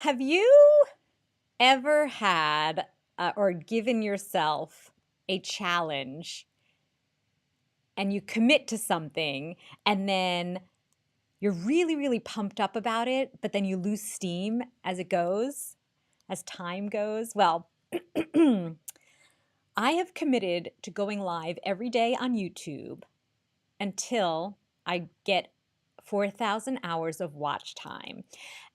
Have you ever had or given yourself a challenge and you commit to something and then you're really, really pumped up about it, but then you lose steam as it goes, as time goes? Well, I have committed to going live every day on YouTube until I get 4,000 hours of watch time.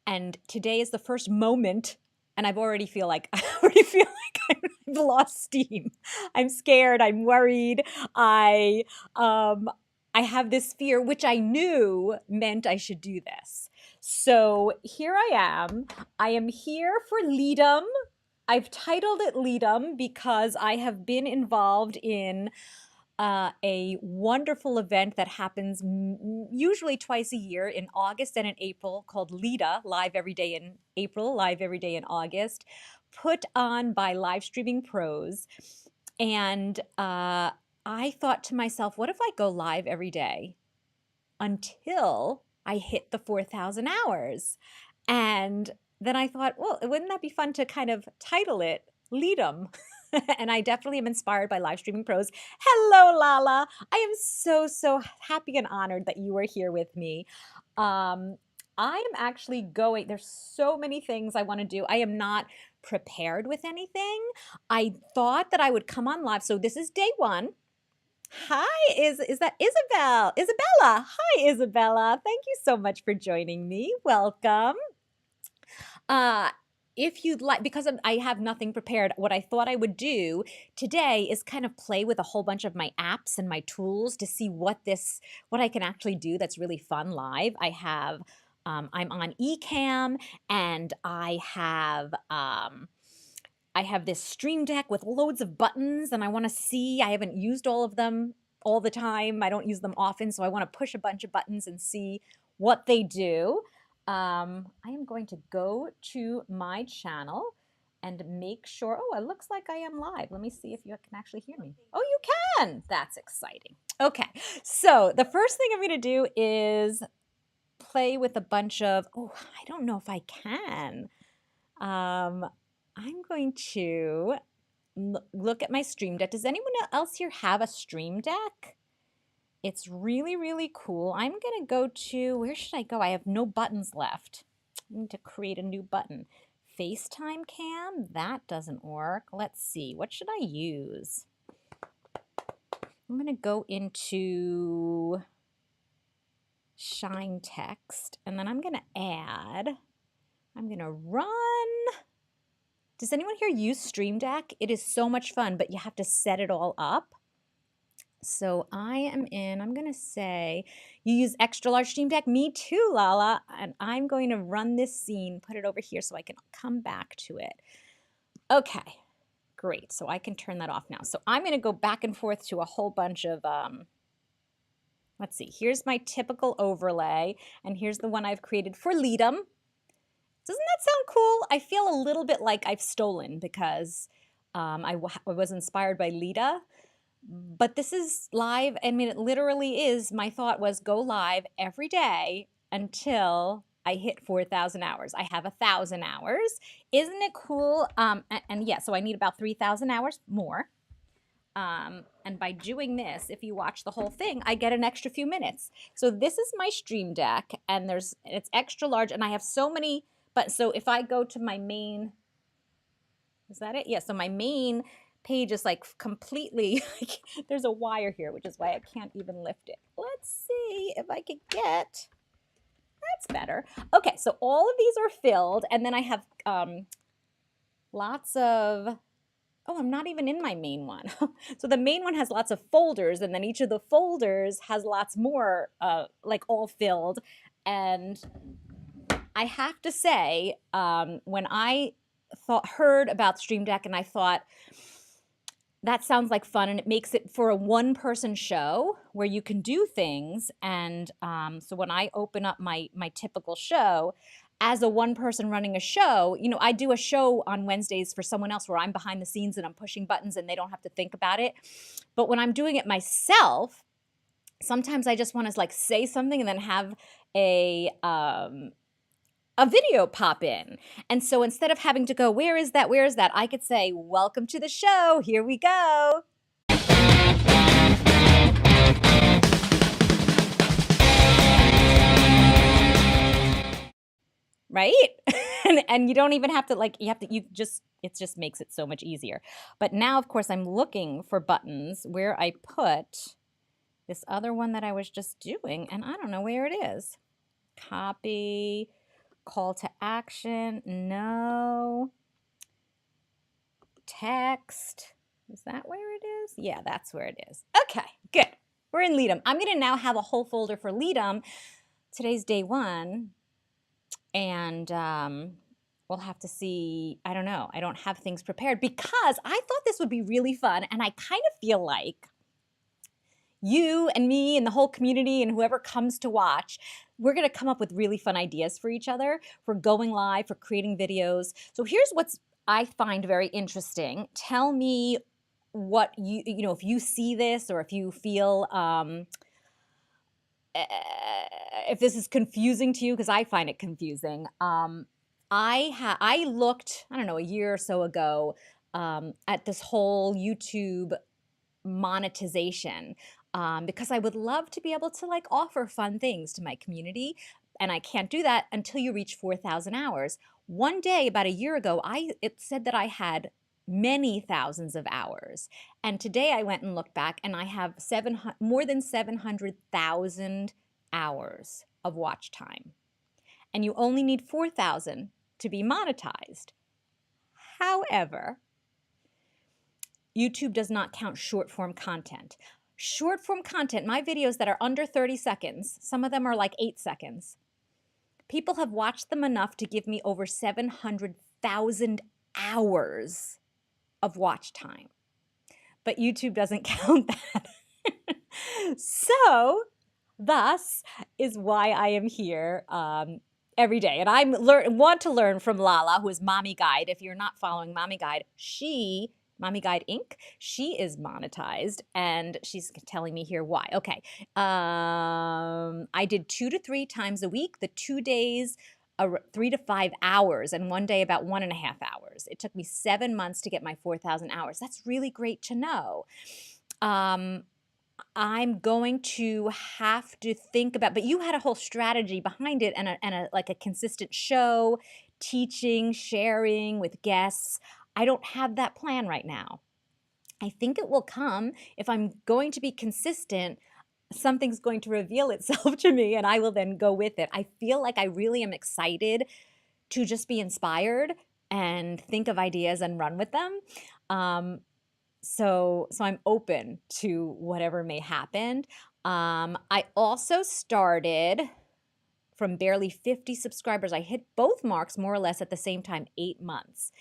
And today is the first moment, and I've already feel like I already feel like I've lost steam. I'm scared. I'm worried. Um, I have this fear, which I knew meant I should do this. So here I am. I am here for LEDUM. I've titled it LEDUM because I have been involved in a wonderful event that happens usually twice a year in August and in April called LEDA, Live Every Day in April, Live Every Day in August, put on by Live Streaming Pros. And I thought to myself, what if I go live every day until I hit the 4,000 hours? And then I thought, well, wouldn't that be fun to kind of title it LEDUM? And I definitely am inspired by Live Streaming Pros. Hello, Lala. I am so happy and honored that you are here with me. I am actually going, there's so many things I want to do. I am not prepared with anything. I thought that I would come on live. So this is day one. Hi, is that Isabel? Isabella. Hi, Isabella. Thank you so much for joining me. Welcome. Uh, if you'd like, because I have nothing prepared, what I thought I would do today is kind of play with a whole bunch of my apps and my tools to see what I can actually do that's really fun live. I'm on Ecamm, and I have this Stream Deck with loads of buttons, and I want to see. I haven't used all of them all the time. I don't use them often, so I want to push a bunch of buttons and see what they do. I am going to go to my channel and make sure. Oh, it looks like I am live. Let me see if you can actually hear me. Oh, you can. That's exciting. Okay, so the first thing I'm going to do is play with a bunch of. Oh, I don't know if I can. I'm going to look at my Stream Deck. Does anyone else here have a Stream Deck? It's really, really cool. I'm going to go to, where should I go? I have no buttons left. I need to create a new button. FaceTime cam? That doesn't work. Let's see. What should I use? I'm going to go into Shine Text, and then I'm going to add, I'm going to run. Does anyone here use Stream Deck? It is so much fun, but you have to set it all up. So I'm going to say, you use extra large Stream Deck? Me too, Lala. And I'm going to run this scene, put it over here so I can come back to it. Okay, great. So I can turn that off now. So I'm going to go back and forth to a whole bunch of, let's see, here's my typical overlay, and here's the one I've created for LEDUM. Doesn't that sound cool? I feel a little bit like I've stolen because I was inspired by Lita. But this is live. I mean, it literally is. My thought was go live every day until I hit 4,000 hours. I have 1,000 hours. Isn't it cool? And yeah, so I need about 3,000 hours more. And by doing this, if you watch the whole thing, I get an extra few minutes. So this is my Stream Deck, and it's extra large, and I have so many. But so if I go to my main, is that it? Yeah. So my main page is like completely, there's a wire here, which is why I can't even lift it. Let's see if I could get, that's better. Okay, so all of these are filled, and then I have lots of, oh, I'm not even in my main one. So the main one has lots of folders, and then each of the folders has lots more, like all filled. And I have to say, when I heard about Stream Deck, and I thought, that sounds like fun, and it makes it for a one-person show where you can do things. And so when I open up my typical show, as a one person running a show, you know, I do a show on Wednesdays for someone else where I'm behind the scenes and I'm pushing buttons and they don't have to think about it. But when I'm doing it myself, sometimes I just want to like say something and then have a a video pop in. And so instead of having to go, where is that? Where is that? I could say, welcome to the show. Here we go. Right? and you don't even have to it just makes it so much easier. But now, of course, I'm looking for buttons where I put this other one that I was just doing, and I don't know where it is. Copy, call to action, no. Text, is that where it is? Yeah, that's where it is. Okay, good. We're in LEDUM. I'm gonna now have a whole folder for LEDUM. Today's day 1, and we'll have to see. I don't know. I don't have things prepared because I thought this would be really fun, and I kind of feel like you and me and the whole community and whoever comes to watch, we're going to come up with really fun ideas for each other, for going live, for creating videos. So here's what's I find very interesting. Tell me what if you see this, or if you feel if this is confusing to you, because I find it confusing. I looked, I don't know, a year or so ago at this whole YouTube monetization, because I would love to be able to offer fun things to my community, and I can't do that until you reach 4,000 hours. One day, about a year ago, it said that I had many thousands of hours, and today I went and looked back, and I have more than 700,000 hours of watch time, and you only need 4,000 to be monetized. However, YouTube does not count short form content. Short form content, my videos that are under 30 seconds, some of them are like 8 seconds, people have watched them enough to give me over 700,000 hours of watch time. But YouTube doesn't count that. So, thus is why I am here every day. And I want to learn from Lala, who is Mommy Guide. If you're not following Mommy Guide, Mommy Guide Inc., she is monetized, and she's telling me here why. Okay, I did 2 to 3 times a week, the 2 days, 3 to 5 hours, and one day about 1.5 hours. It took me 7 months to get my 4,000 hours. That's really great to know. I'm going to have to think about, but you had a whole strategy behind it, and a consistent show, teaching, sharing with guests. I don't have that plan right now. I think it will come. If I'm going to be consistent, something's going to reveal itself to me, and I will then go with it. I feel like I really am excited to just be inspired and think of ideas and run with them. So I'm open to whatever may happen. I also started from barely 50 subscribers. I hit both marks more or less at the same time, 8 months.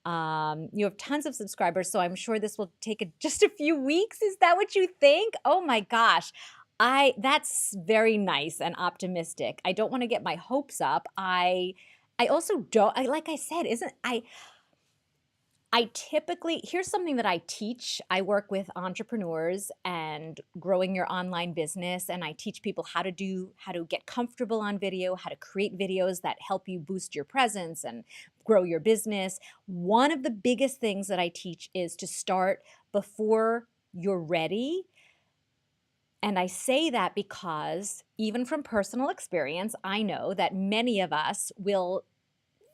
You have tons of subscribers, so I'm sure this will take just a few weeks. Is that what you think? Oh my gosh. That's very nice and optimistic. I don't want to get my hopes up. I also don't, like I said, I typically, here's something that I teach. I work with entrepreneurs and growing your online business, and I teach people how to get comfortable on video, how to create videos that help you boost your presence and grow your business. One of the biggest things that I teach is to start before you're ready. And I say that because even from personal experience, I know that many of us will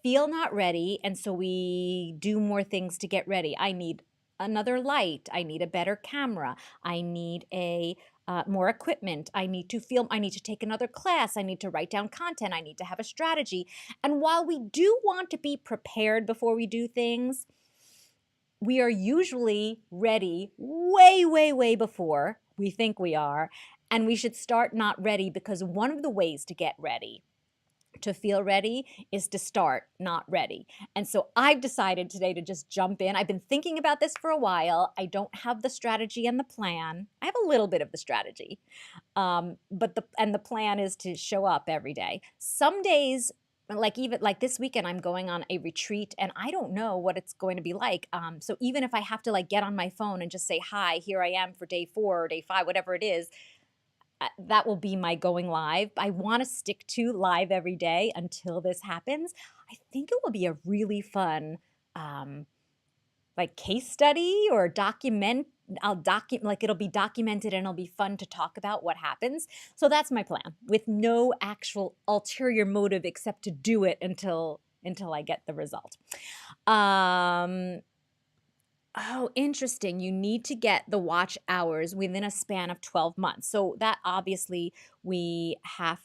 feel not ready, and so we do more things to get ready. I need another light. I need a better camera. I need more equipment. I need to take another class. I need to write down content. I need to have a strategy. And while we do want to be prepared before we do things, we are usually ready way, way, way before we think we are. And we should start not ready, because one of the ways to get ready, to feel ready, is to start not ready. And so I've decided today to just jump in. I've been thinking about this for a while. I don't have the strategy and the plan. I have a little bit of the strategy, but the plan is to show up every day. Some days, even like this weekend, I'm going on a retreat, and I don't know what it's going to be like. So even if I have to get on my phone and just say, hi, here I am for day 4 or day 5, whatever it is, that will be my going live. I want to stick to live every day until this happens. I think it will be a really fun like case study or like it'll be documented and it'll be fun to talk about what happens. So that's my plan, with no actual ulterior motive except to do it until I get the result. Oh, interesting. You need to get the watch hours within a span of 12 months. So that obviously it has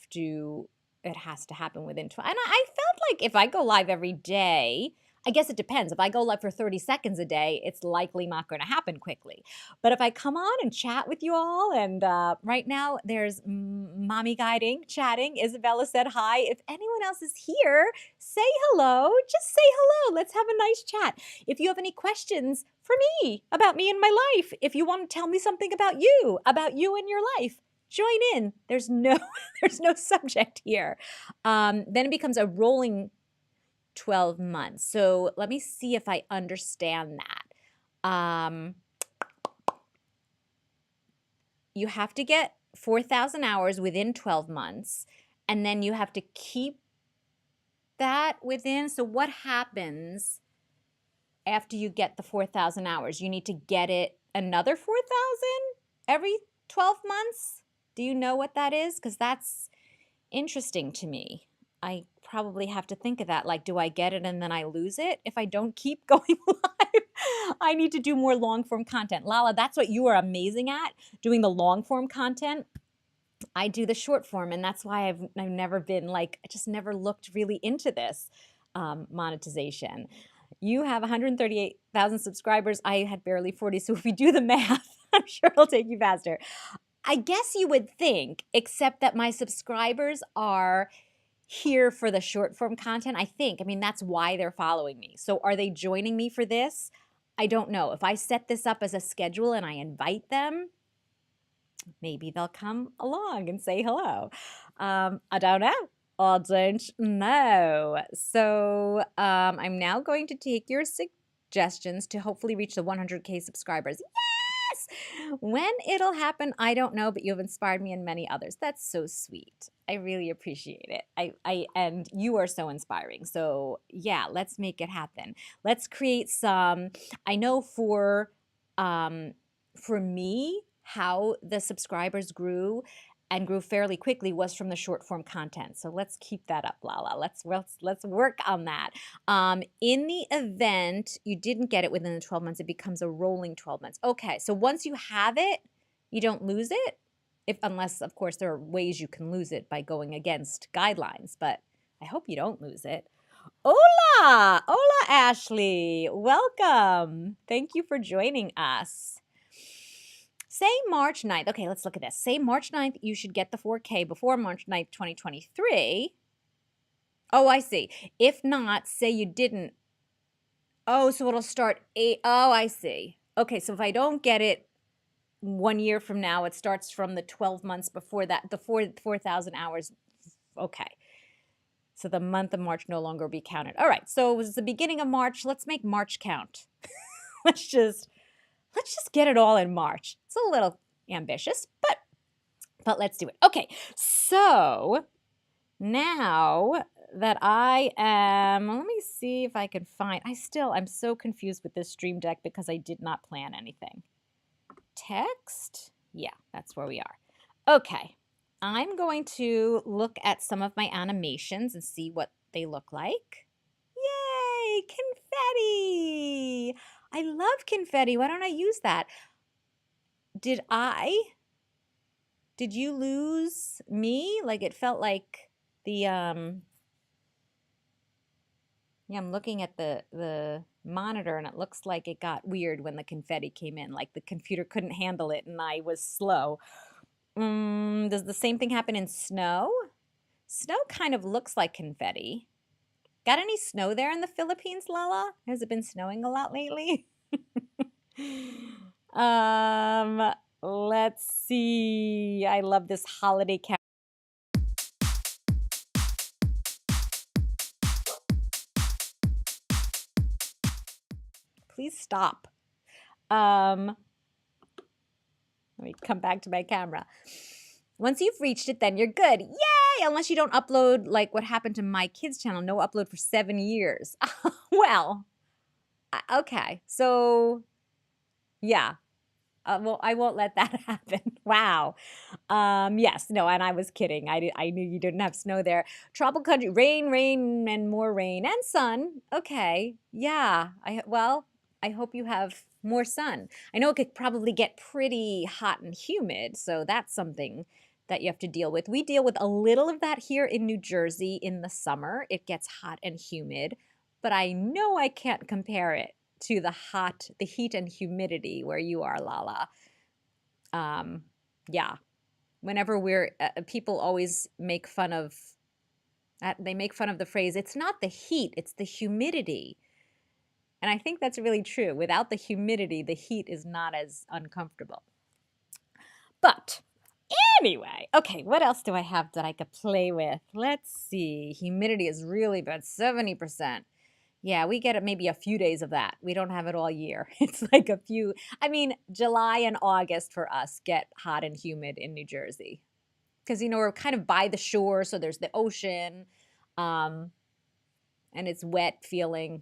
to happen within 12. And I felt like if I go live every day, I guess it depends. If I go live for 30 seconds a day, it's likely not going to happen quickly. But if I come on and chat with you all, and right now there's mommy guiding, chatting. Isabella said hi. If anyone else is here, say hello. Just say hello. Let's have a nice chat. If you have any questions for me about me and my life, if you want to tell me something about you and your life, join in. There's no subject here. Then it becomes a rolling 12 months. So let me see if I understand that. You have to get 4,000 hours within 12 months, and then you have to keep that within. So what happens after you get the 4,000 hours? You need to get it another 4,000 every 12 months? Do you know what that is? Because that's interesting to me. I probably have to think of that. Like, do I get it and then I lose it if I don't keep going live? I need to do more long form content. Lala, that's what you are amazing at, doing the long form content. I do the short form, and that's why I've never been like, I just never looked really into this monetization. You have 138,000 subscribers. I had barely 40. So if we do the math, I'm sure it'll take you faster. I guess you would think, except that my subscribers are here for the short form content, I think. I mean, that's why they're following me. So are they joining me for this? I don't know. If I set this up as a schedule and I invite them, maybe they'll come along and say hello. I don't know. I don't know. So I'm now going to take your suggestions to hopefully reach the 100K subscribers. Yes! When it'll happen, I don't know, but you have inspired me and many others. That's so sweet. I really appreciate it. And you are so inspiring. So yeah, let's make it happen. Let's create some. I know for me, how the subscribers grew and grew fairly quickly was from the short form content. So let's keep that up, Lala. Let's work on that. In the event you didn't get it within the 12 months, it becomes a rolling 12 months. Okay, so once you have it, you don't lose it, unless, of course, there are ways you can lose it by going against guidelines, but I hope you don't lose it. Hola! Hola, Ashley. Welcome. Thank you for joining us. Say March 9th. Okay, let's look at this. Say March 9th, you should get the 4K before March 9th, 2023. Oh, I see. If not, say you didn't. Oh, so it'll start oh, I see. Okay, so if I don't get it 1 year from now, it starts from the 12 months before that, the 4,000 hours. Okay. So the month of March no longer be counted. All right, so it was the beginning of March. Let's make March count. let's just get it all in March. It's a little ambitious, but let's do it. Okay, so now that I am, let me see if I can find, I'm so confused with this Stream Deck because I did not plan anything. Text, yeah, that's where we are. Okay, I'm going to look at some of my animations and see what they look like. Yay, confetti! I love confetti. Why don't I use that? Did you lose me? Like, it felt like the yeah, I'm looking at the monitor and it looks like it got weird when the confetti came in, like the computer couldn't handle it and I was slow. Does the same thing happen in snow? Snow kind of looks like confetti. Got any snow there in the Philippines, Lala? Has it been snowing a lot lately? Let's see. I love this holiday cap. Please stop. Let me come back to my camera. Once you've reached it, then you're good. Yay! Unless you don't upload, like what happened to my kids' channel, no upload for 7 years. Well, okay. So, yeah. Well, I won't let that happen. Wow. Yes, no, and I was kidding. I knew you didn't have snow there. Tropical country, rain, rain, and more rain and sun. Okay, yeah. Well, I hope you have more sun. I know it could probably get pretty hot and humid, so that's something that you have to deal with. We deal with a little of that here in New Jersey in the summer. It gets hot and humid, but I know I can't compare it to the heat and humidity where you are, Lala. Yeah. Whenever people always make fun of, they make fun of the phrase, it's not the heat, it's the humidity. And I think that's really true. Without the humidity, the heat is not as uncomfortable. But anyway, okay, what else do I have that I could play with? Let's see. Humidity is really bad, 70%. Yeah, we get it maybe a few days of that. We don't have it all year. It's like a few, I mean, July and August for us get hot and humid in New Jersey. Because, we're kind of by the shore, so there's the ocean, um, and it's wet feeling.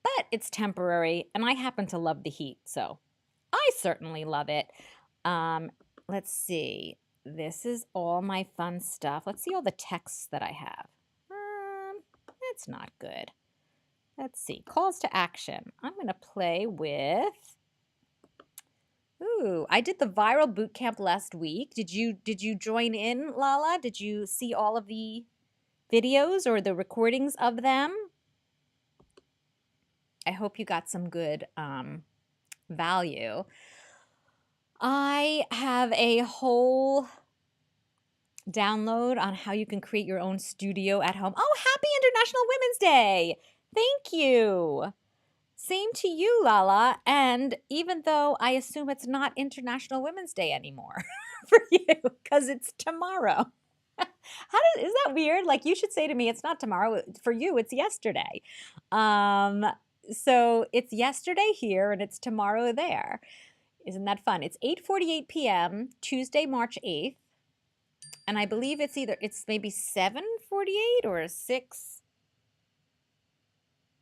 But it's temporary, and I happen to love the heat, so I certainly love it. Um, let's see. This is all my fun stuff. Let's see all the texts that I have. That's not good. Let's see. Calls to action. I'm going to play with. Ooh, I did the viral boot camp last week. Did you join in, Lala? Did you see all of the videos or the recordings of them? I hope you got some good value. I have a whole download on how you can create your own studio at home. Oh, happy International Women's Day! Thank you. Same to you, Lala. And even though I assume it's not International Women's Day anymore for you, because it's tomorrow. Is that weird? Like, you should say to me, it's not tomorrow. For you, it's yesterday. So it's yesterday here and it's tomorrow there. Isn't that fun? It's 8:48 p.m., Tuesday, March 8th. And I believe it's maybe 7:48 or 6.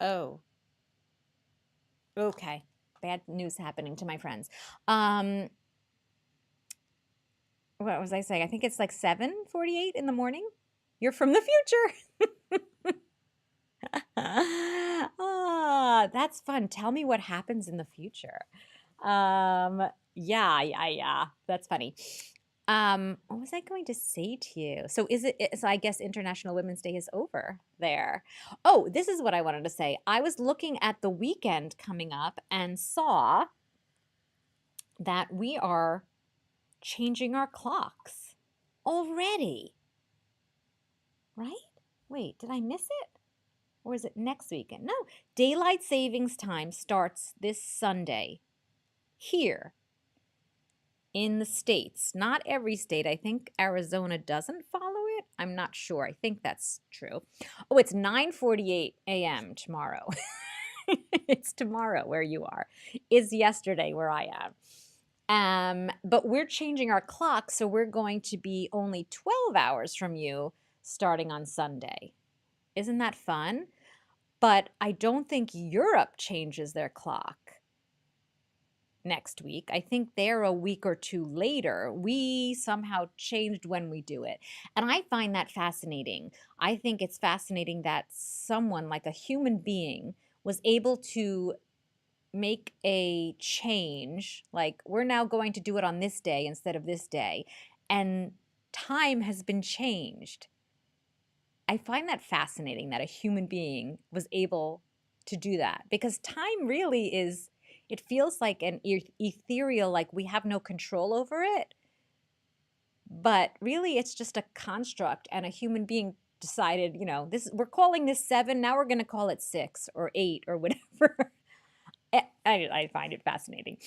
Oh. Okay. Bad news happening to my friends. What was I saying? I think it's like 7:48 in the morning. You're from the future. That's fun. Tell me what happens in the future. Yeah. That's funny. What was I going to say to you? So so I guess International Women's Day is over there. Oh, this is what I wanted to say. I was looking at the weekend coming up and saw that we are changing our clocks already. Right? Wait, did I miss it? Or is it next weekend? No, daylight savings time starts this Sunday here in the States. Not every state. I think Arizona doesn't follow it. I'm not sure. I think that's true. Oh, it's 9:48 a.m. tomorrow. It's tomorrow where you are. Is yesterday where I am. But we're changing our clock, so we're going to be only 12 hours from you starting on Sunday. Isn't that fun? But I don't think Europe changes their clock next week. I think they're a week or two later. We somehow changed when we do it. And I find that fascinating. I think it's fascinating that someone, like a human being, was able to make a change. Like, we're now going to do it on this day instead of this day. And time has been changed. I find that fascinating that a human being was able to do that, because time really is, it feels like an ethereal, like we have no control over it. But really, it's just a construct, and a human being decided, we're calling this 7, now we're going to call it 6 or 8 or whatever. I find it fascinating.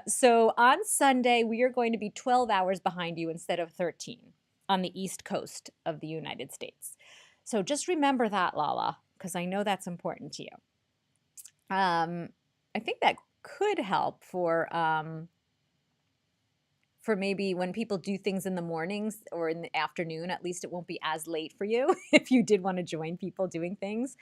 So on Sunday, we are going to be 12 hours behind you instead of 13 on the East Coast of the United States. So just remember that, Lala, because I know that's important to you. I think that could help for for maybe when people do things in the mornings or in the afternoon, at least it won't be as late for you if you did want to join people doing things.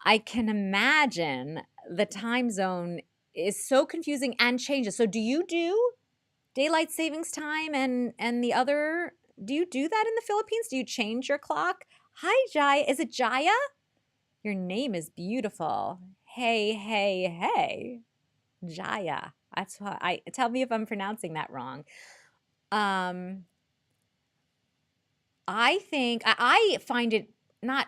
I can imagine the time zone is so confusing and changes. So do you do daylight savings time and the other, do you do that in the Philippines? Do you change your clock? Hi, Jaya. Is it Jaya? Your name is beautiful. Hey, hey, hey. Jaya. That's why I tell me if I'm pronouncing that wrong. Um, I think I find it not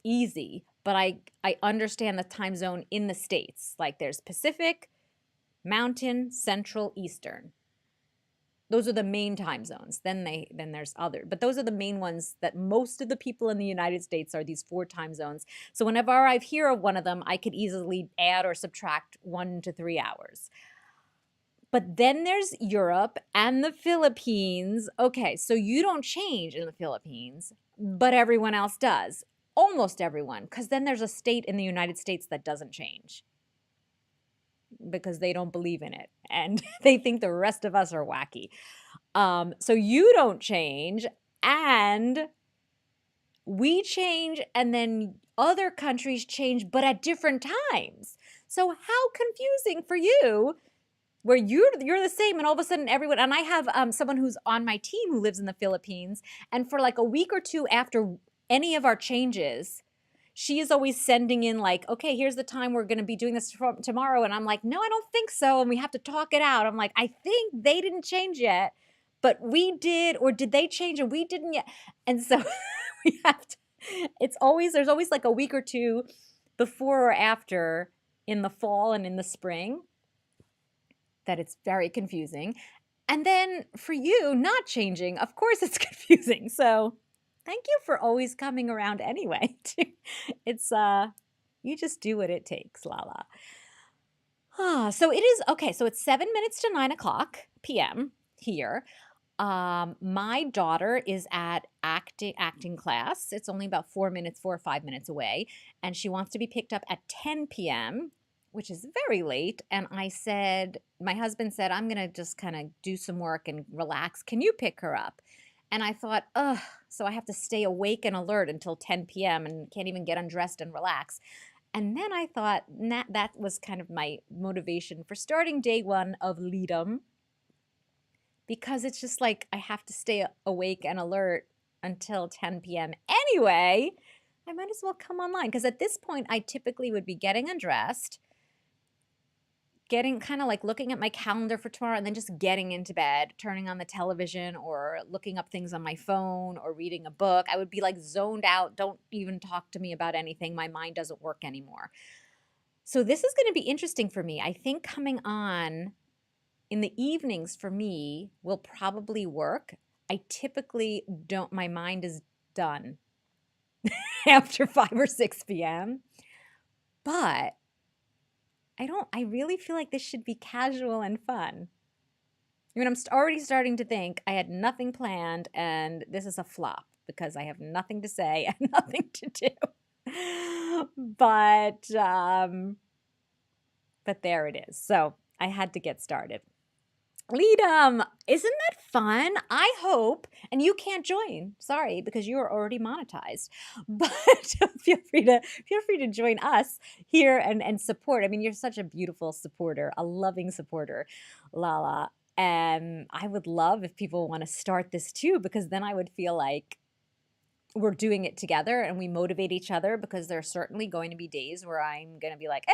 easy, but I understand the time zone in the States. Like there's Pacific, Mountain, Central, Eastern. Those are the main time zones. Then there's other, but those are the main ones that most of the people in the United States are these 4 time zones. So whenever I hear of one of them, I could easily add or subtract 1 to 3 hours. But then there's Europe and the Philippines. Okay, so you don't change in the Philippines, but everyone else does. Almost everyone, because then there's a state in the United States that doesn't change because they don't believe in it and they think the rest of us are wacky. So you don't change and we change and then other countries change, but at different times. So how confusing for you where you're the same and all of a sudden everyone, and I have someone who's on my team who lives in the Philippines, and for like a week or two after any of our changes, she is always sending in like, okay, here's the time we're going to be doing this tomorrow. And I'm like, no, I don't think so. And we have to talk it out. I'm like, I think they didn't change yet, but we did, or did they change and we didn't yet? And so we have to, there's always like a week or two before or after in the fall and in the spring that it's very confusing. And then for you not changing, of course it's confusing. So thank you for always coming around anyway. It's you just do what it takes, Lala. So it is okay. So it's 7 minutes to 9 o'clock p.m. here. My daughter is at acting class. It's only about 4 or 5 minutes away, and she wants to be picked up at 10 p.m., which is very late. And my husband said, I'm gonna just kind of do some work and relax. Can you pick her up? And I thought, ugh, so I have to stay awake and alert until 10 p.m. and can't even get undressed and relax. And then I thought that was kind of my motivation for starting day 1 of LEDUM, because it's just like I have to stay awake and alert until 10 p.m. anyway. I might as well come online, because at this point I typically would be getting undressed, getting kind of like looking at my calendar for tomorrow, and then just getting into bed, turning on the television or looking up things on my phone or reading a book. I would be like zoned out. Don't even talk to me about anything. My mind doesn't work anymore. So this is going to be interesting for me. I think coming on in the evenings for me will probably work. I typically don't, my mind is done after 5 or 6 p.m. But I really feel like this should be casual and fun. I mean, I'm already starting to think I had nothing planned and this is a flop because I have nothing to say and nothing to do. But there it is. So I had to get started. LEDUM, isn't that fun? I hope, and you can't join, sorry, because you are already monetized. But feel free to join us here and support. I mean, you're such a beautiful supporter, a loving supporter, Lala. And I would love if people want to start this too, because then I would feel like we're doing it together and we motivate each other, because there are certainly going to be days where I'm going to be like,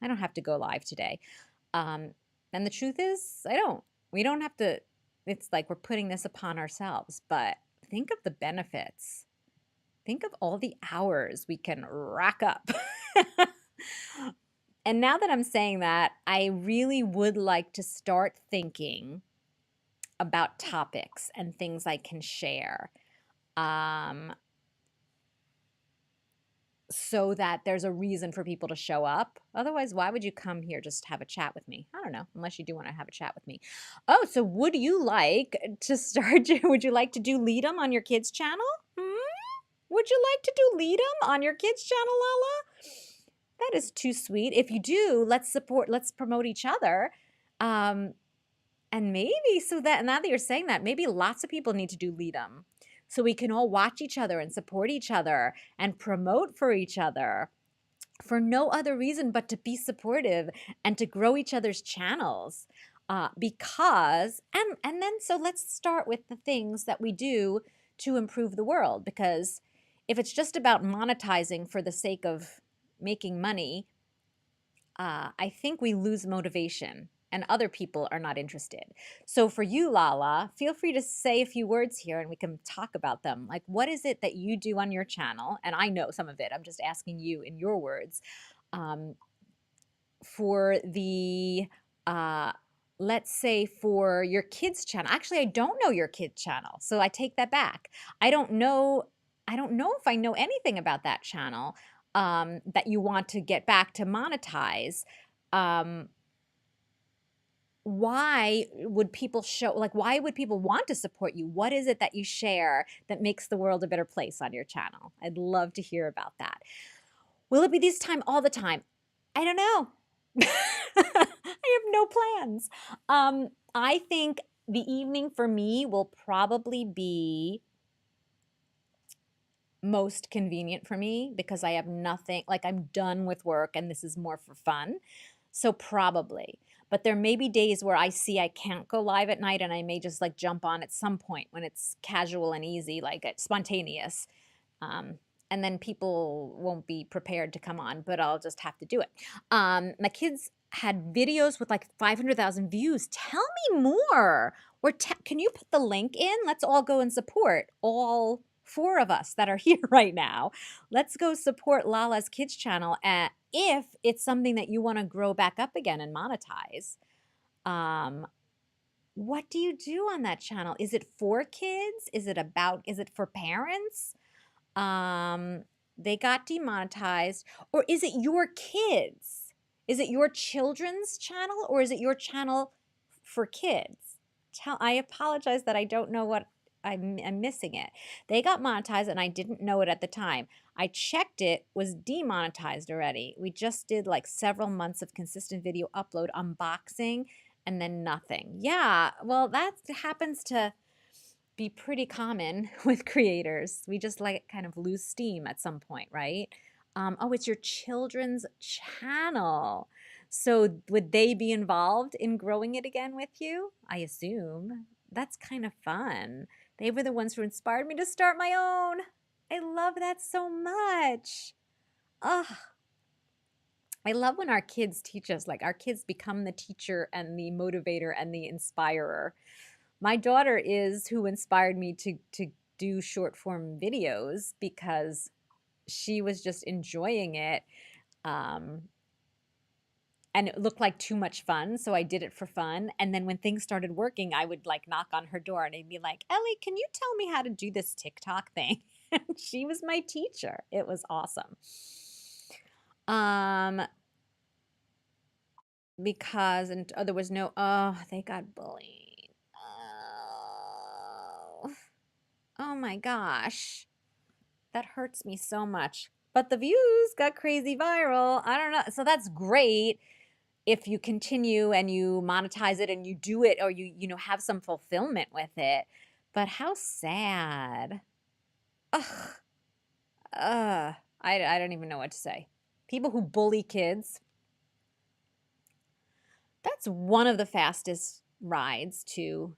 I don't have to go live today. And the truth is, we don't have to, it's like we're putting this upon ourselves, but think of the benefits. Think of all the hours we can rack up. And now that I'm saying that, I really would like to start thinking about topics and things I can share. So that there's a reason for people to show up. Otherwise, why would you come here just to have a chat with me? I don't know, unless you do want to have a chat with me. Oh, so would you like to would you like to do LEDUM on your kids' channel? Would you like to do LEDUM on your kids' channel, Lala? That is too sweet. If you do, let's promote each other. And maybe so that now that you're saying that, maybe lots of people need to do LEDUM so we can all watch each other and support each other and promote for each other for no other reason but to be supportive and to grow each other's channels. Because and then so let's start with the things that we do to improve the world, because if it's just about monetizing for the sake of making money, I think we lose motivation and other people are not interested. So for you, Lala, feel free to say a few words here and we can talk about them. Like, what is it that you do on your channel? And I know some of it. I'm just asking you in your words. Um, for the, let's say for your kids' channel. Actually, I don't know your kids' channel, so I take that back. I don't know. I don't know if I know anything about that channel that you want to get back to monetize. Um, why would people show, like, why would people want to support you? What is it that you share that makes the world a better place on your channel? I'd love to hear about that. Will it be this time all the time? I don't know. I have no plans. I think the evening for me will probably be most convenient for me because I have nothing, like I'm done with work and this is more for fun. So probably. But there may be days where I see I can't go live at night and I may just like jump on at some point when it's casual and easy, like it's spontaneous. Um, and then people won't be prepared to come on, but I'll just have to do it. My kids had videos with like 500,000 views. Tell me more. Or can you put the link in? Let's all go and support all four of us that are here right now. Let's go support Lala's Kids channel if it's something that you want to grow back up again and monetize. Um, what do you do on that channel? Is it for kids? Is it for parents? um, they got demonetized, or is it your kids? Is it your children's channel, or is it your channel for kids? I apologize that I don't know what I'm missing it. They got monetized and I didn't know it at the time. I checked it, was demonetized already. We just did like several months of consistent video upload, unboxing, and then nothing. Yeah, well, that happens to be pretty common with creators. We just like kind of lose steam at some point, right? Oh, it's your children's channel. So would they be involved in growing it again with you? I assume. That's kind of fun. They were the ones who inspired me to start my own. I love that so much. Ugh. I love when our kids teach us, like our kids become the teacher and the motivator and the inspirer. My daughter is who inspired me to do short form videos because she was just enjoying it. Um, and it looked like too much fun, so I did it for fun. And then when things started working, I would like knock on her door and I'd be like, Ellie, can you tell me how to do this TikTok thing? And she was my teacher. It was awesome. Because there was no, oh, they got bullied. Oh. Oh my gosh. That hurts me so much. But the views got crazy viral. I don't know. So that's great if you continue and you monetize it and you do it, or you know have some fulfillment with it. But how sad. Ugh. I don't even know what to say. People who bully kids. That's one of the fastest rides to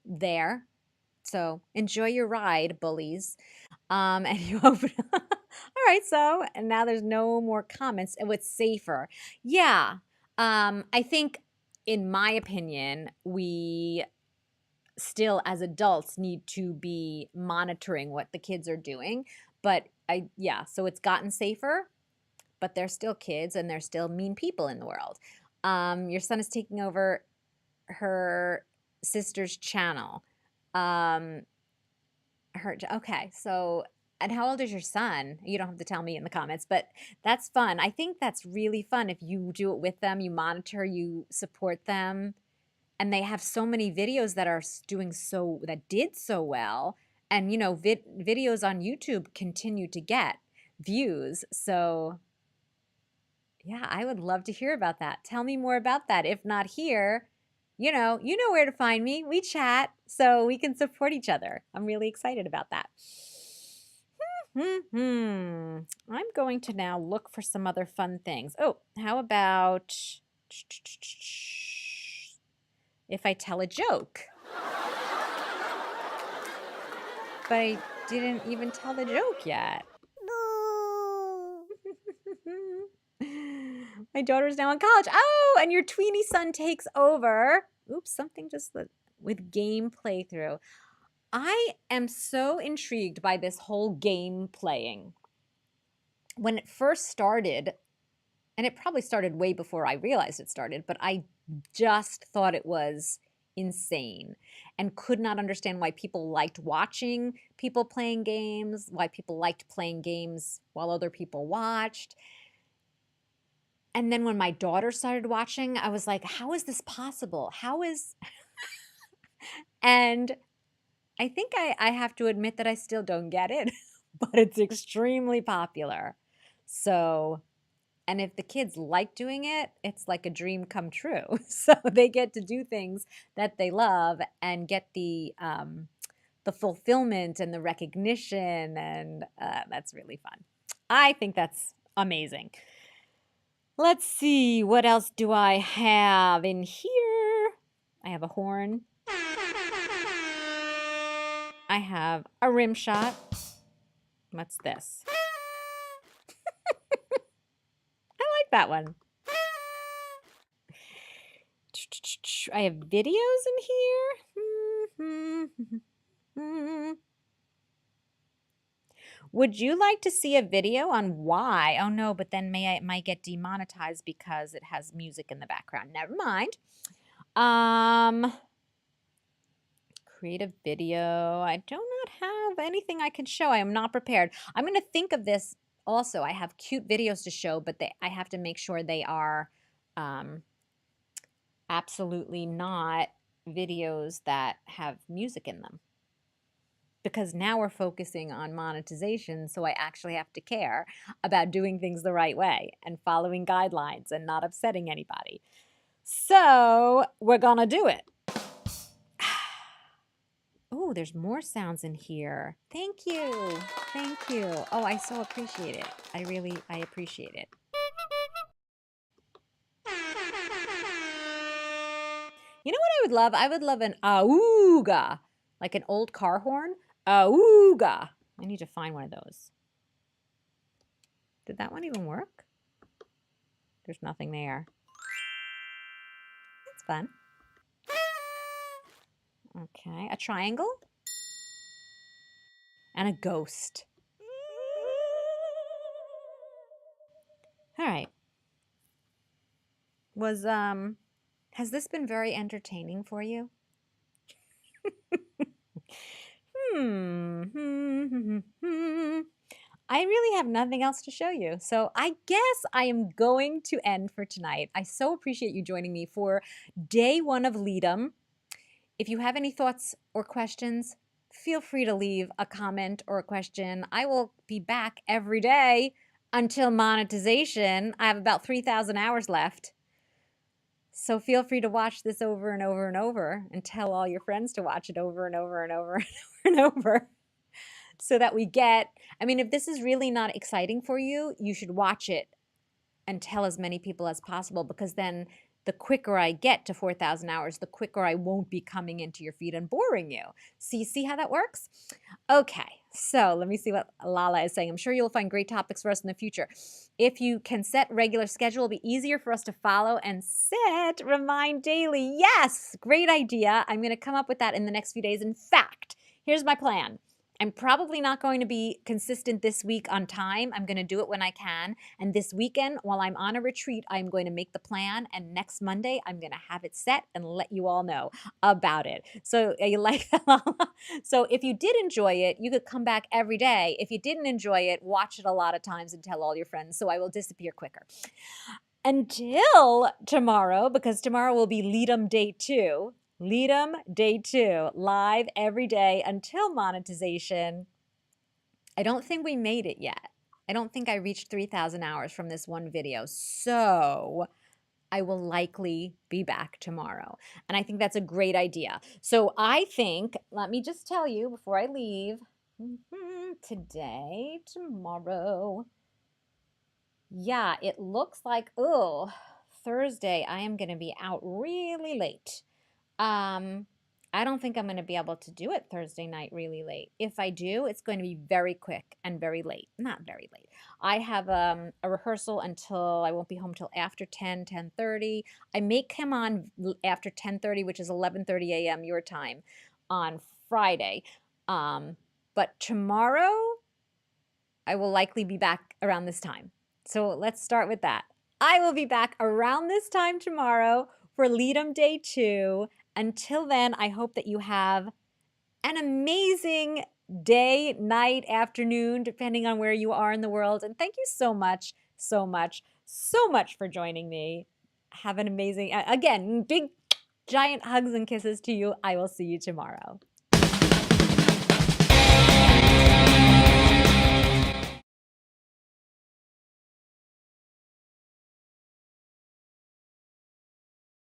there. So enjoy your ride, bullies. And you open. All right, so and now there's no more comments, and it's safer. Yeah, I think, in my opinion, we still as adults need to be monitoring what the kids are doing. But yeah, so it's gotten safer, but they're still kids and they're still mean people in the world. Your son is taking over her sister's channel. Um, okay, so and how old is your son? You don't have to tell me in the comments, but that's fun. I think that's really fun if you do it with them, you monitor, you support them, and they have so many videos that are that did so well, and you know, videos on YouTube continue to get views. So Yeah, I would love to hear about that. Tell me more about that. If not here, you know where to find me. We chat so we can support each other. I'm really excited about that. I'm going to now look for some other fun things. Oh, how about if I tell a joke? But I didn't even tell the joke yet. My daughter's now in college. Oh, and your tweeny son takes over. Oops, something just with game playthrough. I am so intrigued by this whole game playing. When it first started, and it probably started way before I realized it started, but I just thought it was insane and could not understand why people liked watching people playing games, why people liked playing games while other people watched. And then when my daughter started watching, I was like, how is this possible? How is. And I think I have to admit that I still don't get it, but it's extremely popular. So, and if the kids like doing it, it's like a dream come true. So they get to do things that they love and get the fulfillment and the recognition, and that's really fun. I think that's amazing. Let's see, what else do I have in here? I have a horn. I have a rim shot. What's this? I like that one. I have videos in here. Would you like to see a video on why? Oh no, but then it might get demonetized because it has music in the background. Never mind. Create a video. I do not have anything I can show. I am not prepared. I'm going to think of this also. I have cute videos to show, but I have to make sure they are absolutely not videos that have music in them. Because now we're focusing on monetization, so I actually have to care about doing things the right way and following guidelines and not upsetting anybody. So we're gonna do it. Oh, there's more sounds in here. Thank you. Thank you. Oh, I so appreciate it. I appreciate it. You know what I would love? I would love an auga, like an old car horn. Auga. I need to find one of those. Did that one even work? There's nothing there. That's fun. Okay, a triangle and a ghost. All right. Has this been very entertaining for you? I really have nothing else to show you. So I guess I am going to end for tonight. I so appreciate you joining me for day 1 of LEDUM. If you have any thoughts or questions, feel free to leave a comment or a question. I will be back every day until monetization. I have about 3,000 hours left. So feel free to watch this over and over and over and tell all your friends to watch it over and over and over and over and over. So that we get, I mean, if this is really not exciting for you, you should watch it and tell as many people as possible, because then the quicker I get to 4,000 hours, the quicker I won't be coming into your feed and boring you. See how that works? Okay, so let me see what Lala is saying. I'm sure you'll find great topics for us in the future. If you can set regular schedule, it'll be easier for us to follow and set remind daily. Yes, great idea. I'm going to come up with that in the next few days. In fact, here's my plan. I'm probably not going to be consistent this week on time. I'm going to do it when I can. And this weekend, while I'm on a retreat, I'm going to make the plan. And next Monday, I'm going to have it set and let you all know about it. So you like that, Lala? So if you did enjoy it, you could come back every day. If you didn't enjoy it, watch it a lot of times and tell all your friends. So I will disappear quicker. Until tomorrow, because tomorrow will be LEDUM Day 2. LEDUM Day 2, live every day until monetization. I don't think we made it yet. I don't think I reached 3,000 hours from this one video. So I will likely be back tomorrow. And I think that's a great idea. So I think, let me just tell you before I leave, today, tomorrow. Yeah, it looks like, oh, Thursday, I am going to be out really late. Um, I don't think I'm going to be able to do it Thursday night really late. If I do, it's going to be very quick and very late. Not very late. I have a rehearsal until I won't be home till after 10, 10:30. I may come on after 10:30, which is 11:30 a.m. your time on Friday. But tomorrow, I will likely be back around this time. So let's start with that. I will be back around this time tomorrow for LEDUM Day 2. Until then, I hope that you have an amazing day, night, afternoon, depending on where you are in the world. And thank you so much, so much, so much for joining me. Have an amazing, again, big, giant hugs and kisses to you. I will see you tomorrow.